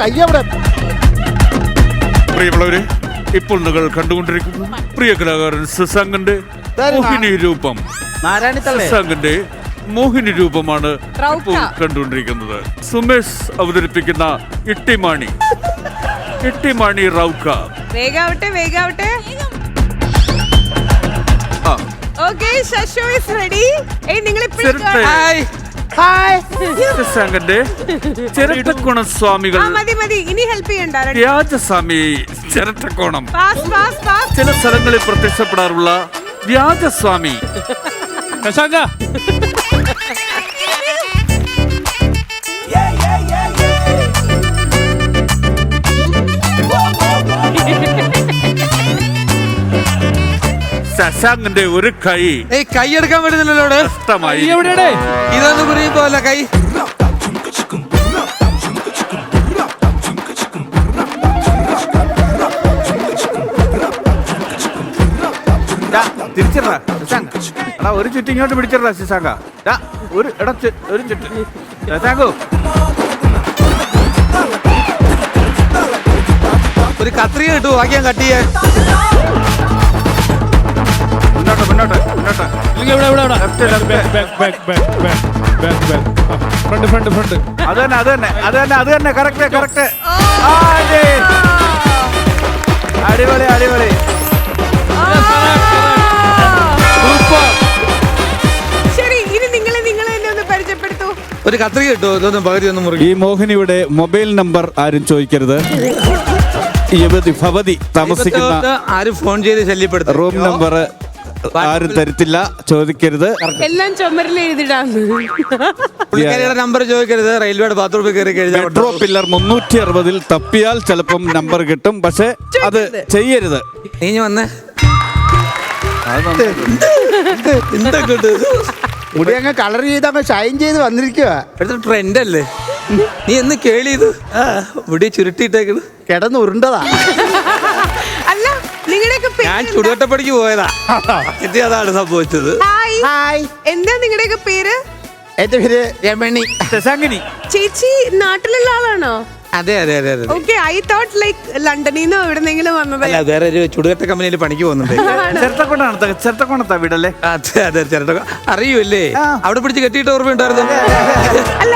കയ്യവിടെ. പ്രിയമുള്ളവരെ, ഇപ്പോൾ നിങ്ങൾ കണ്ടുകൊണ്ടിരിക്കുന്നു പ്രിയ കലാകാരൻ ശശാങ്കന്റെ മോഹിനി രൂപം. ശശാങ്കന്റെ മോഹിനി രൂപമാണ് ഇപ്പോൾ കണ്ടുകൊണ്ടിരിക്കുന്നത്. സുമേഷ് അവതരിപ്പിക്കുന്ന Ittymaani റൗക്ക. വേഗാവട്ടെ. Okay, Shashu is ready. നിങ്ങൾ ശശാങ്കന്റെ ചിരട്ടക്കോണ സ്വാമികൾ. മതി ഇനി ഹെൽപ്പ് ചെയ്യണ്ട. വ്യാജസ്വാമി ചിരട്ടക്കോണം. Fast. ചില സ്ഥലങ്ങളിൽ പ്രത്യക്ഷപ്പെടാറുള്ള വ്യാജസ്വാമി ശശാങ്ക. ശശാങ്കന്റെ ഒരു കൈ എടുക്കാൻ പറ്റുന്നില്ലല്ലോ. നഷ്ടമായി. ഇതൊന്നും കുറിയുമ്പോ അല്ല കൈ. തിരിച്ചിടാ ശശാങ്ക. എടാ ഒരു ചുറ്റി ഇങ്ങോട്ട് പിടിച്ചിടാ ശശാങ്ക. ഒരു ചുറ്റ് ശശാങ്കു. ഒരു കത്രിക കിട്ടു ബാക്കിയാൻ കട്ട് ചെയ്യാൻ. മുന്നോട്ട്. ഫ്രണ്ട്. അത് തന്നെ കറക്റ്റ്. അടിപൊളി. ശരി, ഇനി നിങ്ങൾ എന്നെ ഒന്ന് പരിചയപ്പെടുത്തൂ. ഒരു കത്രിക കിട്ടു. ഇതൊന്നും പകുതി ഒന്നും മുറിക്കും. ഈ മോഹിനിയുടെ മൊബൈൽ നമ്പർ ആരും ചോദിക്കരുത്. ഭവതി താമസിക്കുന്ന ആരും ഫോൺ ചെയ്ത് ശല്യപ്പെടുത്തും. റൂം നമ്പർ ആരും തരത്തില്ല, ചോദിക്കരുത്. എല്ലാം ചുമരിൽ എഴുതിടാന്ന്. പുള്ളിക്കാരിയുടെ നമ്പർ ചോദിക്കരുത്. റെയിൽവേയുടെ ബാത്റൂമിൽ കയറി കഴിഞ്ഞാൽ മെട്രോ പില്ലർ 360 തപ്പിയാൽ ചിലപ്പം നമ്പർ കിട്ടും, പക്ഷെ അത് ചെയ്യരുത്. നീ വന്നേ. എന്തൊക്കെ മുടി അങ്ങ് കളർ ചെയ്ത് അങ്ങ് ഷൈൻ ചെയ്ത് വന്നിരിക്കുക. ഇവിടുത്തെ ട്രെൻഡ് അല്ലേ. നീ എന്ന് കേളിയത് മുടി ചുരുട്ടിയിട്ടേക്കണ് കിടന്ന് ഉരുണ്ടതാ. അല്ല, നിങ്ങളുടെയൊക്കെ ഞാൻ ചുടുകട്ടപ്പടിക്ക് പോയതാ. അതാണ് സംഭവിച്ചത്. ഹായ്, എന്താ നിങ്ങളുടെയൊക്കെ പേര്? എന്റെ പേര് രമണി. ശശാങ്കിനി. ചേച്ചി നാട്ടിലുള്ള ആളാണോ? അതെ. ഓക്കെ, ഐ തോട്ട് ലൈക്ക് ലണ്ടനിൽ നിന്ന് എവിടെന്നെങ്കിലും വന്നത്. അല്ല, വേറെ ഒരു ചുടുകട്ട കമ്പനിയിൽ പണിക്ക് പോകുന്നുണ്ട്. ചിരട്ടക്കോണത്താ വീടല്ലേ? അതെ. അറിയൂല്ലേ? അവിടെ പിടിച്ച് കെട്ടിയിട്ട് ഓർമ്മയുണ്ടായിരുന്നു. അല്ല